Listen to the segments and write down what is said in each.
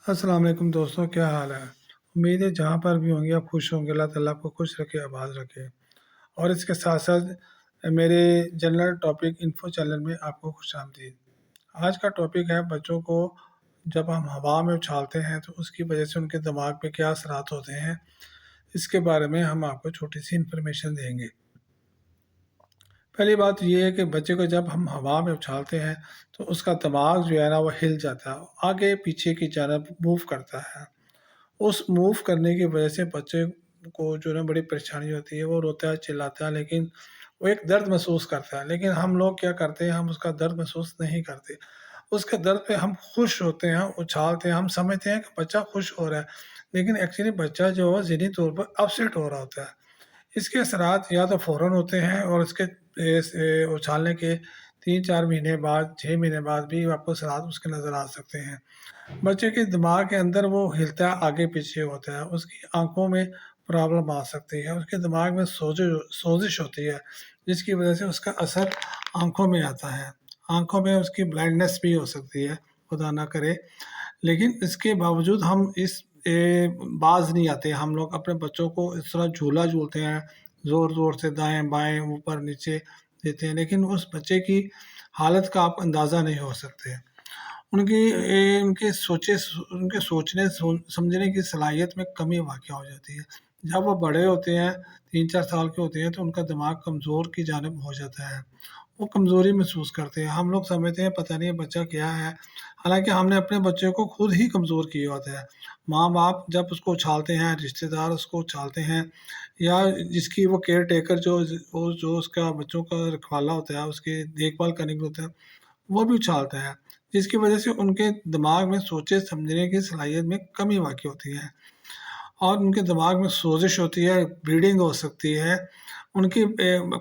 السلام علیکم دوستوں، کیا حال ہے؟ امید ہے جہاں پر بھی ہوں گے آپ خوش ہوں گے۔ اللہ تعالیٰ آپ کو خوش رکھے، آباد رکھے۔ اور اس کے ساتھ ساتھ میرے جنرل ٹاپک انفو چینل میں آپ کو خوش آمدید۔ آج کا ٹاپک ہے بچوں کو جب ہم ہوا میں اچھالتے ہیں تو اس کی وجہ سے ان کے دماغ پہ کیا اثرات ہوتے ہیں، اس کے بارے میں ہم آپ کو چھوٹی سی انفارمیشن دیں گے۔ پہلی بات یہ ہے کہ بچے کو جب ہم ہوا میں اچھالتے ہیں تو اس کا دماغ جو ہے نا وہ ہل جاتا ہے، آگے پیچھے کی جانب موو کرتا ہے۔ اس موو کرنے کی وجہ سے بچے کو جو ہے نا بڑی پریشانی ہوتی ہے، وہ روتا ہے، چلاتا ہے، لیکن وہ ایک درد محسوس کرتا ہے۔ لیکن ہم لوگ کیا کرتے ہیں، ہم اس کا درد محسوس نہیں کرتے۔ اس کے درد پہ ہم خوش ہوتے ہیں، اچھالتے ہیں، ہم سمجھتے ہیں کہ بچہ خوش ہو رہا ہے، لیکن ایکچولی بچہ جو ہے ذہنی طور پر اپسیٹ ہو رہا ہوتا ہے۔ اس کے اثرات یا تو فوراً ہوتے ہیں، اور اس کے اچھالنے کے 3-4 مہینے بعد، 6 مہینے بعد بھی آپ کو اثرات اس کے نظر آ سکتے ہیں۔ بچے کے دماغ کے اندر وہ ہلتا ہے، آگے پیچھے ہوتا ہے، اس کی آنکھوں میں پرابلم آ سکتی ہے، اس کے دماغ میں سوزش ہوتی ہے، جس کی وجہ سے اس کا اثر آنکھوں میں آتا ہے۔ آنکھوں میں اس کی بلائنڈنس بھی ہو سکتی ہے، خدا نہ کرے۔ لیکن اس کے باوجود ہم اس باز نہیں آتے۔ ہم لوگ اپنے بچوں کو اس طرح جھولا جھولتے ہیں، زور زور سے دائیں بائیں اوپر نیچے دیتے ہیں، لیکن اس بچے کی حالت کا آپ اندازہ نہیں ہو سکتے۔ ان کی ان کے سوچنے سمجھنے کی صلاحیت میں کمی واقع ہو جاتی ہے۔ جب وہ بڑے ہوتے ہیں، 3-4 سال کے ہوتے ہیں، تو ان کا دماغ کمزور کی جانب ہو جاتا ہے، وہ کمزوری محسوس کرتے ہیں۔ ہم لوگ سمجھتے ہیں پتہ نہیں بچہ کیا ہے، حالانکہ ہم نے اپنے بچے کو خود ہی کمزور کیا ہوتا ہے۔ ماں باپ جب اس کو اچھالتے ہیں، رشتہ دار اس کو اچھالتے ہیں، یا جس کی وہ کیئر ٹیکر جو اس کا بچوں کا رکھوالا ہوتا ہے، اس کی دیکھ بھال کرنے کے ہوتا ہے، وہ بھی اچھالتا ہے، جس کی وجہ سے ان کے دماغ میں سوچے سمجھنے کی صلاحیت میں کمی واقع ہوتی ہے، اور ان کے دماغ میں سوزش ہوتی ہے، بلیڈنگ ہو سکتی ہے۔ ان کی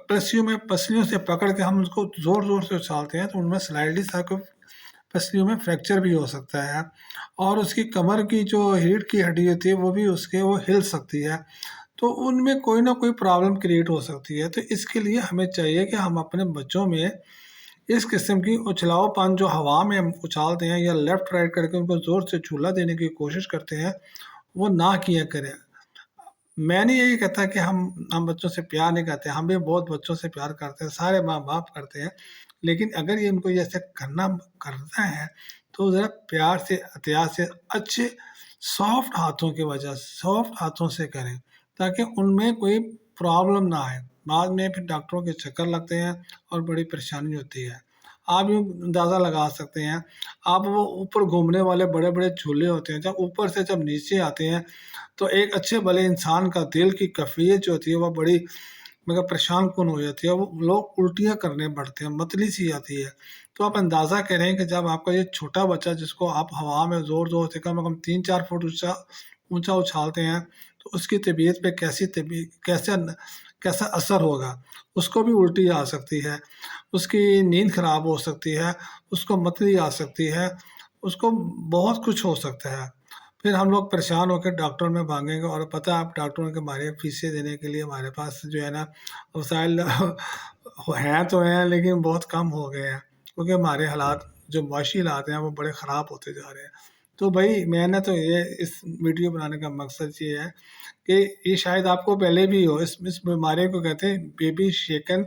پسلیوں سے پکڑ کے ہم اس کو زور زور سے اچھالتے ہیں، تو ان میں سلائڈلی سا پسلیوں میں فریکچر بھی ہو سکتا ہے، اور اس کی کمر کی جو ریڑھ کی ہڈی ہوتی ہے وہ ہل سکتی ہے، تو ان میں کوئی نہ کوئی پرابلم کریٹ ہو سکتی ہے۔ تو اس کے لیے ہمیں چاہیے کہ ہم اپنے بچوں میں اس قسم کی اچھلاؤ پن جو ہوا میں ہم اچھالتے ہیں، یا لیفٹ رائٹ کر کے ان کو زور سے جھولا دینے کی کوشش کرتے ہیں، وہ نہ کیا کریں۔ میں نہیں یہی کہتا کہ ہم بچوں سے پیار نہیں کرتے، ہم بھی بہت بچوں سے پیار کرتے ہیں، سارے ماں باپ کرتے ہیں، لیکن اگر یہ ان کو ایسے کرنا ہے تو ذرا پیار سے، احتیاط سے، اچھے سافٹ ہاتھوں سے کریں، تاکہ ان میں کوئی پرابلم نہ آئے۔ بعد میں پھر ڈاکٹروں کے چکر لگتے ہیں اور بڑی پریشانی ہوتی ہے۔ آپ یوں اندازہ لگا سکتے ہیں، آپ وہ اوپر گھومنے والے بڑے بڑے جھولے ہوتے ہیں، جب اوپر سے جب نیچے آتے ہیں تو ایک اچھے بھلے انسان کا دل کی کیفیت جو ہوتی ہے وہ بڑی مگر پریشان کن ہو جاتی ہے، وہ لوگ الٹیاں کرنے بڑھتے ہیں، متلی سی آتی ہے۔ تو آپ اندازہ کریں کہ جب آپ کا یہ چھوٹا بچہ، جس کو آپ ہوا میں زور زور سے کم از کم 3-4 فٹ اونچا اچھالتے ہیں، تو اس کی طبیعت پہ کیسا اثر ہوگا۔ اس کو بھی الٹی آ سکتی ہے، اس کی نیند خراب ہو سکتی ہے، اس کو متلی آ سکتی ہے، اس کو بہت کچھ ہو سکتا ہے۔ پھر ہم لوگ پریشان ہو کے ڈاکٹر میں بھاگیں گے، اور پتہ آپ ڈاکٹروں کے ہمارے فیسیں دینے کے لیے ہمارے پاس جو ہے نا وسائل ہیں تو ہیں، لیکن بہت کم ہو گئے ہیں، کیونکہ ہمارے حالات جو معاشی حالات ہیں وہ بڑے خراب ہوتے جا رہے ہیں۔ تو بھائی میں نے تو اس ویڈیو بنانے کا مقصد یہ ہے کہ یہ شاید آپ کو پہلے بھی ہو، اس بیماری کو کہتے ہیں بیبی شیکن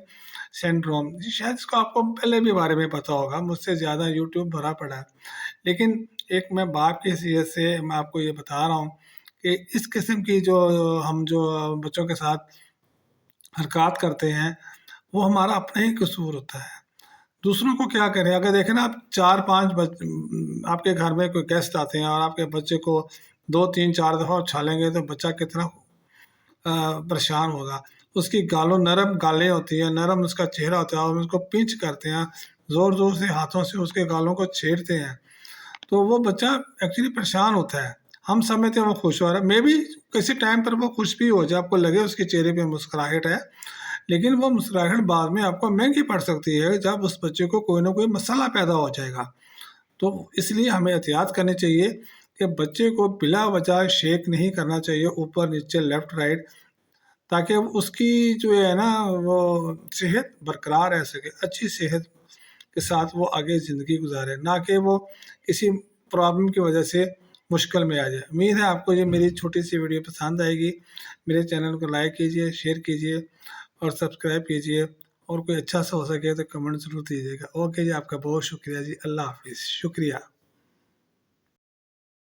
سنڈروم، شاید اس کو آپ کو پہلے بھی بارے میں پتہ ہوگا، مجھ سے زیادہ یوٹیوب بھرا پڑا ہے، لیکن ایک میں باپ کی حیثیت سے میں آپ کو یہ بتا رہا ہوں کہ اس قسم کی ہم جو بچوں کے ساتھ حرکات کرتے ہیں، وہ ہمارا اپنا ہی قصور ہوتا ہے۔ دوسروں کو کیا کریں؟ اگر دیکھیں نا، آپ 4-5 آپ کے گھر میں کوئی گیسٹ آتے ہیں اور آپ کے بچے کو 2-3-4 دفعہ اچھالیں گے، تو بچہ کتنا پریشان ہوگا۔ اس کی نرم گالیں ہوتی ہیں، نرم اس کا چہرہ ہوتا ہے، اور اس کو پنچ کرتے ہیں، زور زور سے ہاتھوں سے اس کے گالوں کو چھیڑتے ہیں، تو وہ بچہ ایکچولی پریشان ہوتا ہے۔ ہم سمجھتے ہیں وہ خوش ہو رہا ہے، میں بھی کسی ٹائم پر وہ خوش بھی ہو جائے، آپ کو لگے اس کے چہرے پہ مسکراہٹ ہے، لیکن وہ مسکراہٹ بعد میں آپ کو مہنگی پڑ سکتی ہے، جب اس بچے کو کوئی نہ کوئی مسئلہ پیدا ہو جائے گا۔ تو اس لیے ہمیں احتیاط کرنی چاہیے کہ بچے کو بلا وجہ شیک نہیں کرنا چاہیے، اوپر نیچے لیفٹ رائٹ، تاکہ اس کی جو ہے نا وہ صحت برقرار رہ سکے، اچھی صحت کے ساتھ وہ آگے زندگی گزارے، نہ کہ وہ کسی پرابلم کی وجہ سے مشکل میں آ جائے۔ امید ہے آپ کو یہ میری چھوٹی سی ویڈیو پسند آئے گی۔ میرے چینل کو لائک کیجیے، شیئر کیجیے اور سبسکرائب کیجیے، اور کوئی اچھا سا ہو سکے تو کمنٹ ضرور دیجیے گا۔ اوکے جی، آپ کا بہت شکریہ جی، اللہ حافظ، شکریہ۔